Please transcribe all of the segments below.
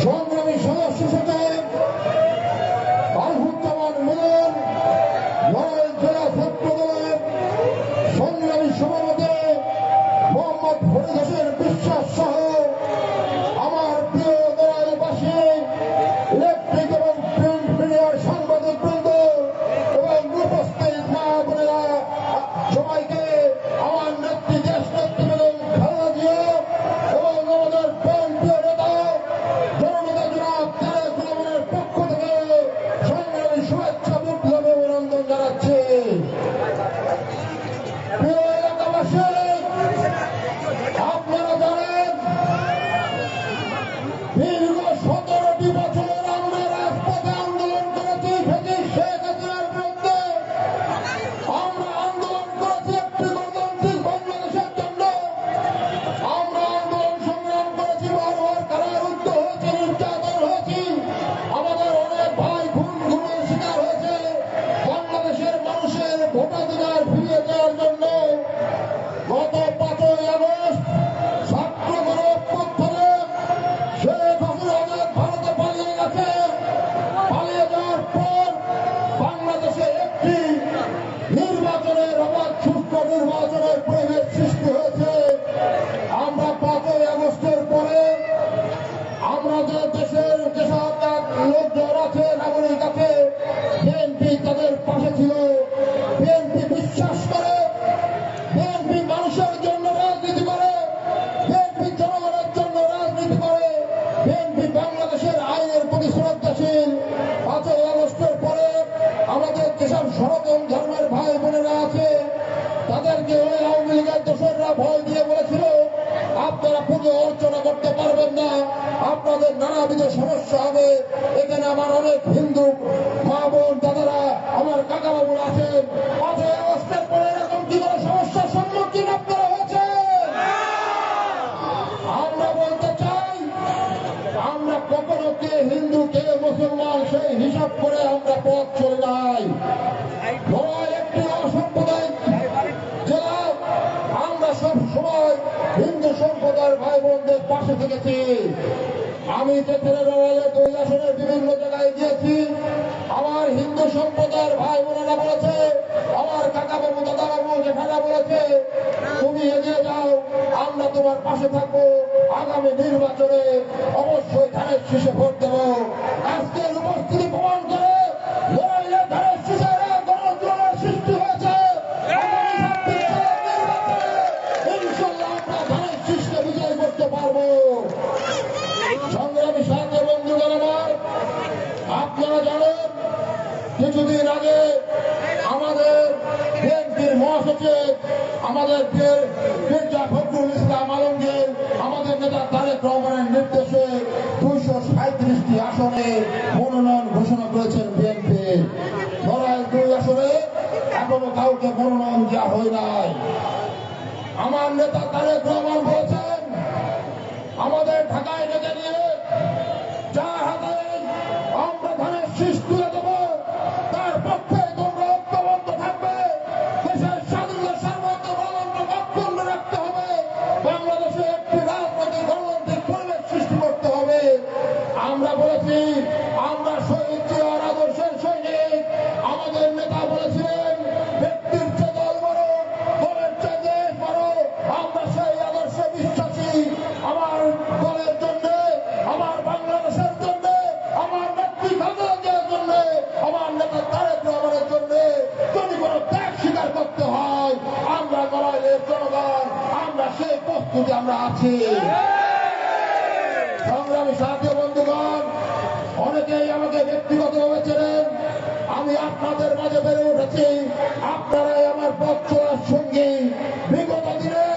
সংগ্রামী সদস্য সচিব আলহুজ্জামান মিলন, নড়াইল জেলা ছাত্র দলের সংগ্রামী সভাপতি মোহাম্মদ ফরিদ হোসেন বিশ্বাস সহ আমার প্রিয় নড়াইলবাসী, ইলেকট্রিক এবং প্রিন্ট মিডিয়ার সাংবাদিক বৃন্দ এবং উপস্থিত মা বোনেরা, সবাইকে আমার নেত্রী দেশ নেত্রী বেগম খালেদা জিয়া এবং আমাদের প্রিয় নেতা জননেতা জনাব তারেক রহমানের পক্ষ থেকে সংগ্রামী শুভেচ্ছা বিপ্লবী অভিনন্দন জানাচ্ছি। প্রিয় এলাকাবাসী, আপনারা জানেন দীর্ঘ 17টি বছর আমরা রাজপথে আন্দোলন করেছি শেখ হাসিনার বিরুদ্ধে। আমরা আন্দোলন করেছি একটি গণতান্ত্রিক বাংলাদেশের জন্য। আমরা আন্দোলন সংগ্রাম করেছি, বারবার কারারুদ্ধ হয়েছি, নির্যাতন হয়েছি, আমাদের অনেক ভাই খুনের শিকার হয়েছে। বাংলাদেশের মানুষের ভোটাধিকার ফিরিয়ে দেওয়ার জন্য গত 5ই আগস্ট ছাত্র গণঅভ্যুত্থানে শেখ হাসিনা ভারতে পালিয়ে গেছে। পালিয়ে যাওয়ার পর বাংলাদেশে একটি নির্বাচনের অবাধ সুষ্ঠু নির্বাচনের পরিবেশ সৃষ্টি হয়েছে। আমরা 5ই আগস্টের পরে আমরা যে দেশের যেসব লোকজন আছে, নাগরিক আছে, বিএনপি তাদের পাশে ছিল। বিএনপি বিশ্বাস করে, বিএনপি মানুষের জন্য রাজনীতি করে, বিএনপি জনগণের জন্য রাজনীতি করে, বিএনপি বাংলাদেশের আইনের প্রতি শ্রদ্ধাশীল। 5ই আগস্টের পরে আমাদের যেসব সনাতন ধর্মের ভাই বোনেরা আছে তাদেরকে ওই আওয়ামী লীগের দোসররা ভয় দিয়ে বলেছিল আপনারা পুজো অর্চনা করতে পারবেন না, আপনাদের নানাবিধ সমস্যা হবে। এখানে আমার অনেক হিন্দু মা বোন দাদারা, আমার কাকা বাবুরা আছেন। 5ই আগস্টের পরে এরকম কি কোনো সমস্যার সম্মুখীন আপনারা হয়েছে? আমরা বলতে চাই, আমরা কখনো কে হিন্দু কে মুসলমান সেই হিসাব করে আমরা পথ চলে নাই। নড়াইল একটি অসাম্প্রদায়িক জেলা। আমরা সব সময় হিন্দু সম্প্রদায়ের ভাই বোনদের পাশে থেকেছি। আমি যেখানে নড়াইলের 2 আসনের বিভিন্ন জায়গায় গিয়েছি, আমার হিন্দু সম্প্রদায়ের ভাই বোনেরা বলেছে, আমার কাকা বাবু দাদা বাবু যেখানে বলেছে তুমি এগিয়ে যাও, আমরা তোমার পাশে থাকবো, আগামী নির্বাচনে অবশ্যই ধানের শীষে ভোট দেবো। আজকের উপস্থিতি প্রমাণ করে নড়াইলের ধানের শীষে গণজোয়ারের সৃষ্টি হয়েছে। ইনশাল্লাহ আমরা ধানের শীষকে বিজয় করতে পারবো। সংগ্রামী সাথী বন্ধুগণ আমার, আপনারা জানেন কিছুদিন আগে আমাদের বিএনপির মহাসচিব, আমাদের মির্জা ফখরুল ইসলাম আলমগীর, আমাদের নেতা তারেক রহমানের নির্দেশে 237টি আসনে মনোনয়ন ঘোষণা করেছেন বিএনপি। নড়াইল 2 আসনে এখনো কাউকে মনোনয়ন দেওয়া হয় নাই। আমার নেতা তারেক রহমান বলেছেন আমাদের ঢাকায় ডেকে নিয়ে যার হাতে আমরা ধানের শীষ তুলে দেবো তার পক্ষে তোমরা ঐক্যবদ্ধ থাকবে। দেশের স্বাধীনতা সার্বভৌমত্ব অক্ষুণ্ণ রাখতে হবে। বাংলাদেশে একটি রাজনৈতিক গণতান্ত্রিক পরিবেশ সৃষ্টি করতে হবে। আমরা বলেছি আমরা শহীদ জিয়ার আদর্শের সৈনিক। আমাদের নেতা বলেছিলেন ব্যক্তির চেয়ে দল বড়, দলের চেয়ে দেশ বড়। আমরা সেই আদর্শে বিশ্বাসী। আমার দলের জন্য, আমার বাংলাদেশের জন্য, আমার নেত্রী খালেদা জিয়ার জন্য, আমার নেতা তারেক রহমানের জন্য যদি কোনো ত্যাগ স্বীকার করতে হয়, আমরা নড়াইলের জনগণ আমরা সেই প্রস্তুতি আমরা আছি। সংগ্রামী সাথী বন্ধুগণ, অনেকেই আমাকে ব্যক্তিগতভাবে চেনেন। আমি আপনাদের মাঝে বেড়ে উঠেছি, আপনারাই আমার পথ চলার সঙ্গী। বিগত দিনে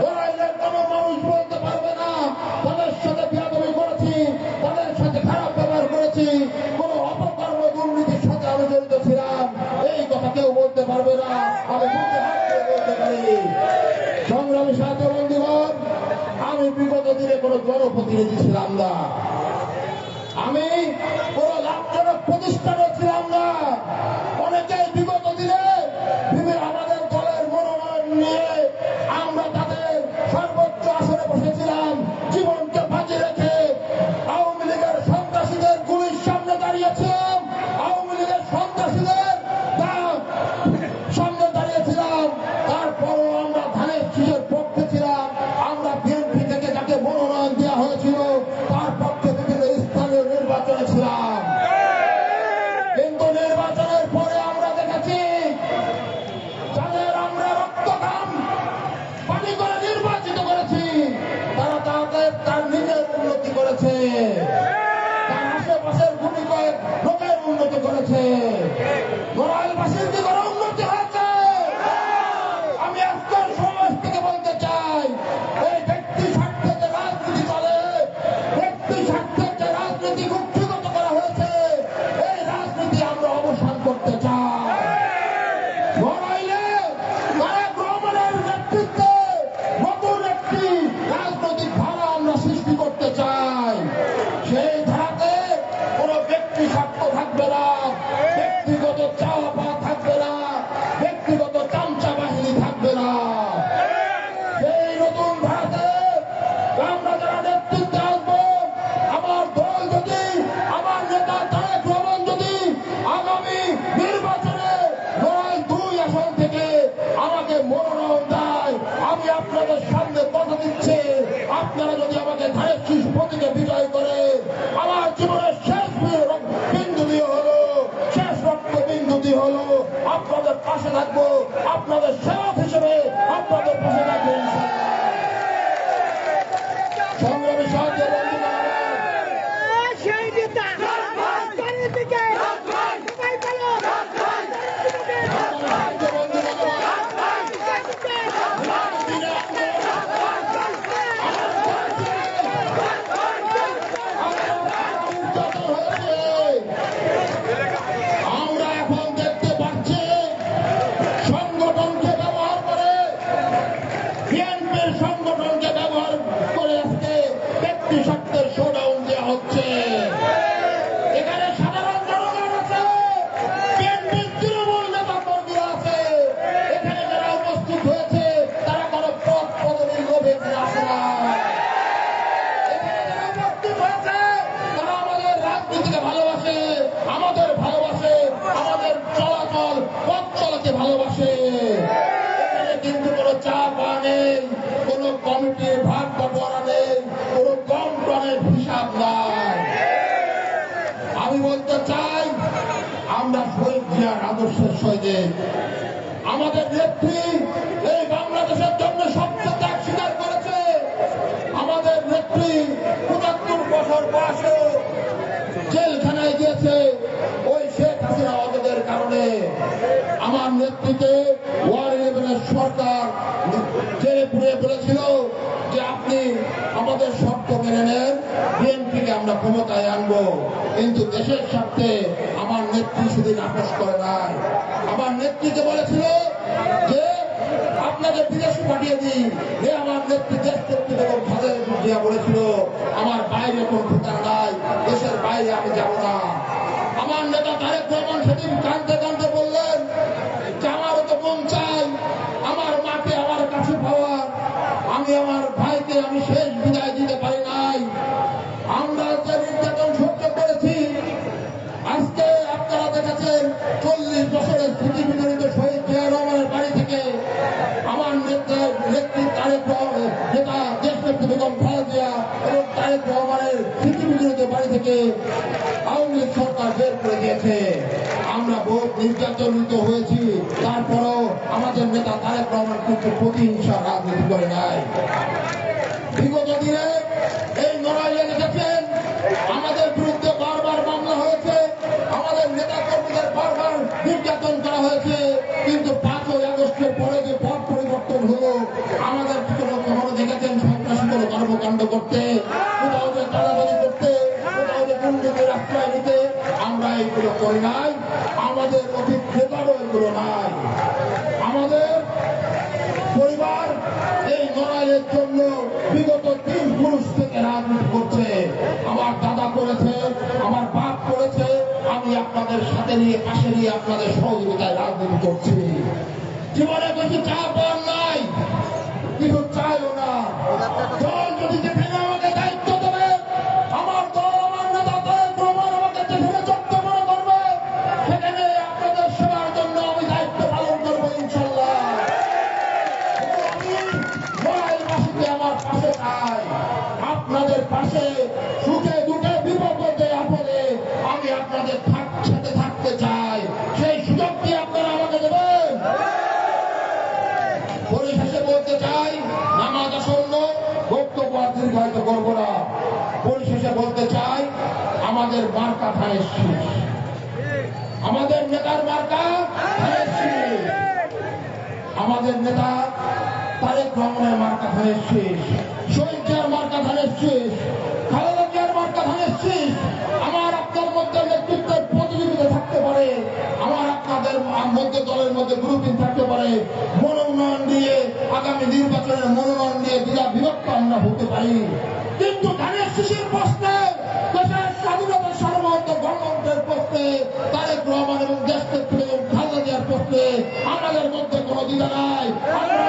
লড়াইলের কোনো মানুষ বলতে পারবে না তাদের সাথে বিয়াদবি করেছি, তাদের সাথে খারাপ ব্যবহার করেছি, কোন অপকর্ম দুর্নীতির সাথে আমি জড়িত ছিলাম, এই কথা কেউ বলতে পারবে না। আমি বুকে হাত দিয়ে বলতে পারি। সংগ্রামী সাথী বন্ধুগণ, আমি বিগত দিনে কোনো জনপ্রতিনিধি ছিলাম না, আমি কোন লাভজনক প্রতিষ্ঠানে ছিলাম না। অনেকেই বিগত দিনে আমাদের দলের মনোনয়ন নিয়ে আমরা তাদের সর্বোচ্চ আসনে বসেছিলাম, জীবনকে বাজি রেখে আওয়ামী লীগের নির্বাচনে ছিলাম, কিন্তু নির্বাচনের পরে আমরা দেখেছি যাদের আমরা রক্তঘাম পানি করে নির্বাচিত করেছি তারা তার নিজের উন্নতি করেছে, তার আশেপাশের গুণী কয়েক লোকের উন্নতি করেছে। নড়াইলবাসীর কি করে উন্নতি হয়েছে? আমি আজকের সমাজ থেকে বলতে চাই, এই ব্যক্তি স্বার্থে যে রাজনীতি চলে, ব্যক্তি স্বার্থে যে রাজনীতি কুক্ষিগত করা হয়েছে, এই রাজনীতি আমরা অবসান করতে চাই। নড়াইলে তারেক রহমানের নেতৃত্বে নতুন একটি রাজনৈতিক ধারা আমরা সৃষ্টি করতে চাই। সেই ধারাতে কোন ব্যক্তি স্বার্থ থাকবে না, ব্যক্তিগত চাওয়া পাওয়া থাকবে না, ব্যক্তিগত চামচা বাহিনী থাকবে না। সেই নতুন ধারাতে আমরা যারা নেতৃত্বে আসবো, আমার দল যদি, আমার নেতা তারেক রহমান যদি আগামী নির্বাচনে নড়াইল 2 আসন থেকে আমাকে মনোনয়ন দেয়, আমি আপনাদের সামনে কথা দিচ্ছি, আপনারা যদি আমাকে ধানের শীষ প্রতীকে বিজয় করে আমার জীবনের শেষ বিন্দু দিয়ে হলো, শেষ রক্ত বিন্দু দিয়ে হলো আপনাদের পাশে থাকবো, আপনাদের সেবক হিসেবে আপনাদের পাশে থাকবো। সংগ্রামী সাহায্য বন্ধুগণ, আমরা এখন দেখতে পাচ্ছি সংগঠনকে ব্যবহার করে, বিএনপির সংগঠনকে ব্যবহার করে আজকে ব্যক্তি স্বার্থের শোডাউন দেওয়া হচ্ছে। এখানে সাধারণ জনগণ আছে, বিএনপির তৃণমূল নেতা কর্মীরা আছে, এখানে যারা উপস্থিত হয়েছে তারা কোনো পদ পদবীর লোভে আসে না। এখানে যারা উপস্থিত হয়েছে তারা আমাদের রাজনীতিকে ভালোবাসে, আমাদের ভালোবাসে, আমাদের চলাচল পথ চলাতে ভালোবাসে। এখানে কিন্তু কোনো চাপ নেই, কোনো কমিটির ভাগ বাটোয়ারা নেই, কোনো কম প্রাণের হিসাব নাই। আমি বলতে চাই, আমরা শহীদ জিয়ার আদর্শের সঙ্গে আমাদের নেত্রী এই বাংলাদেশের জন্য সবচেয়ে ত্যাগ স্বীকার করেছে। আমাদের নেত্রী ৭৫ বছর বয়সেও জেলখানায় গিয়েছে ওই শেখ হাসিনা অবদের কারণে। আমার নেতৃত্বে ওয়ার 11 সরকার জেলে পুড়ে বলেছিল যে আপনি আমাদের শর্ত মেনে নেন, বিএনপিকে আমরা ক্ষমতায় আনবো, কিন্তু দেশের স্বার্থে আমার নেত্রী সেদিন আপোষ করে নাই। আমার নেত্রীকে বলেছিল যে আপনাদের বিদেশে পাঠিয়ে দিই, আমার নেত্রী দেশ নেত্রী বেগম খালেদা জিয়া বলেছিল আমার বাইরে কোন ঠিকানা নাই, দেশের বাইরে আমি যাব না। আমার নেতা তারেক রহমান সেদিন কাঁদতে কাঁদতে বললেন যে আমারও তো মন চাই আমার মাকে আমার কাছে পাওয়ার, আমি আমার ভাইকে আমি শেষ বিদায় দিতে পারি নাই। আমরা যে নির্যাতন সহ্য করেছি, আজকে আপনারা দেখেছেন 40 বছরের স্মৃতি বিজড়িত শহীদ জিয়া রহমানের বাড়ি থেকে আমার নেত্রী তারেক রহমান, নেতা দেশ নেত্রী বেগম খালেদা জিয়া এবং তারেক রহমানের স্মৃতি বিজড়িত বাড়ি থেকে আওয়ামী লীগ সরকার বের করে দিয়েছে। আমরা বহু নির্যাতনিত হয়েছি, তারপরেও আমাদের নেতা তারেক রহমান কিন্তু প্রতিহিংসা রাজনীতি করে নাই। বিগত দিনে এই নড়াইলে দেখেছেন আমাদের বিরুদ্ধে বারবার মামলা হয়েছে, আমাদের নেতা কর্মীদের বারবার নির্যাতন করা হয়েছে, কিন্তু 5ই আগস্টের পরে যে পথ পরিবর্তন হলো, আমাদের কখনো দেখেছেন সন্ত্রাসী কোনো কর্মকাণ্ড করতে, কোথাও যে চাঁদাবাজি করতে, কোথাও যে দুর্নীতির আশ্রয় নিতে, আমরা এইগুলো করি নাই। আমাদের অধিক নেতারও এগুলো নাই। আমাদের পরিবার এই নড়াইলের জন্য বিগত 3 পুরুষ থেকে রাজনীতি করছে। আমার দাদা করেছে, আমার বাপ করেছে, আমি আপনাদের সাথে নিয়ে পাশে নিয়ে আপনাদের সহযোগিতায় রাজনীতি করছি। জীবনে কিছু চা পাওয়ার নাই, কিছু চাইও না। দল যদি যেখানে আমাকে দায়িত্ব দেবে, আমার দল আমার নেতা তারেক রহমান আমাকে যেখানে যোগ্য মনে করবে, সেখানে আপনাদের সেবার জন্য আমি দায়িত্ব পালন করবো ইনশাল্লাহ। আমি নড়াইলবাসীকে আমার পাশে চাই, আপনাদের পাশে সুখে দুঃখে বিপদে আপদে বলতে চাই, আমাদের মার্কা ধানের শীষ, আমাদের নেতার মার্কা ধানের শীষ, আমাদের নেতা তারেক রহমানের মার্কা ধানের শীষ, শহীদ জিয়ার মার্কা ধানের শীষ, খালেদা জিয়ার মার্কা ধানের শীষ। আমার আপনার মধ্যে নেতৃত্বের প্রতিযোগিতা থাকতে পারে, আমার আপনাদের মধ্যে দলের মধ্যে গ্রুপিং থাকতে পারে, মনোনয়ন দিয়ে আগামী নির্বাচনের মনোনয়ন দিয়ে দ্বিধা বিভক্ত আমরা হতে পারি, কিন্তু ধানের শীষের প্রশ্নে, দেশের স্বাধীনতার সার্বভৌমত্ব গণতন্ত্রের প্রশ্নে, তারেক রহমান এবং দেশ নেত্রী এবং খালেদা জিয়ার প্রশ্নে আমাদের মধ্যে কোনো দ্বিধা নাই। আমরা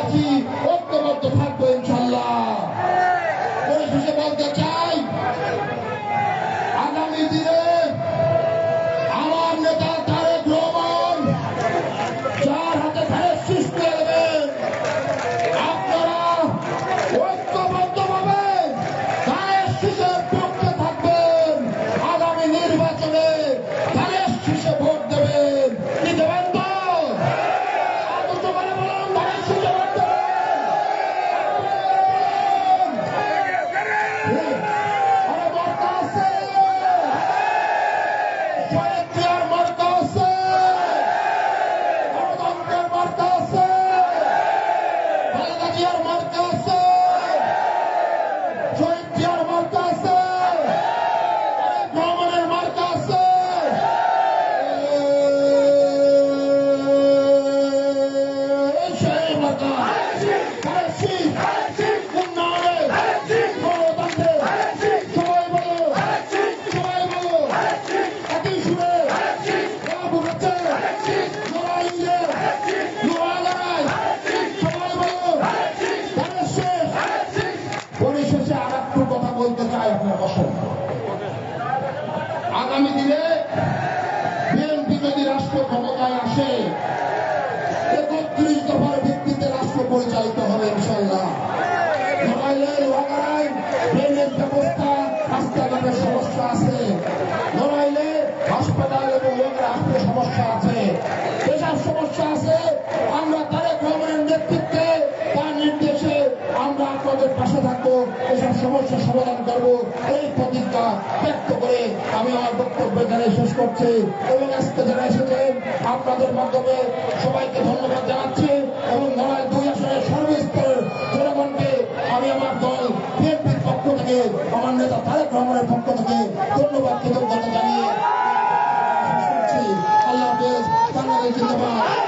আছি, ঐক্যবদ্ধ থাকবো ইনশাল্লাহ। পরিশেষে বলতে চাই, আগামী দিনে আমার নেতা তারেক রহমান যার হাতে ধানের শীষ দিয়ে দেবেন, আপনারা ঐক্যবদ্ধভাবে ধানের শীষের পক্ষে থাকবেন, আগামী নির্বাচনে ধানের শীষে ভোট দেবেন। কি দেবেন তো? পরিশেষে আর একটু কথা বলতে চাই, আপনার বসেন। আগামী দিনে বিএনপি যদি রাষ্ট্র ক্ষমতায় আসে, 31 দফার ভিত্তিতে রাষ্ট্র পরিচালিত হবে ইনশাল্লাহ। নড়াইলের ওয়াগারায় ড্রেনেজ ব্যবস্থা, রাস্তাঘাটের সমস্যা আছে, নড়াইলে হাসপাতাল এবং হাসপাতালের সমস্যা আছে, এসব সমস্যা আছে। আমরা তারেক রহমানের নেতৃত্বে, তার নির্দেশে আমরা আপনাদের পাশে থাকবো, এসব সমস্যার সমাধান করবো, এই প্রতিজ্ঞা ব্যক্ত করে আমি আমার বক্তব্য এখানে শেষ করছি। এবং আজকে যারা এসেছেন আপনাদের মাধ্যমে সবাইকে ধন্যবাদ জানাচ্ছি এবং নড়াইল 2 আসনের সর্বস্তরের জনগণকে আমি আমার দল বিএনপির পক্ষ থেকে, আমার নেতা তারেক রহমানের পক্ষ থেকে ধন্যবাদ কৃতজ্ঞতা জানিয়ে আল্লাহ হাফেজ। বাংলাদেশ জিন্দাবাদ।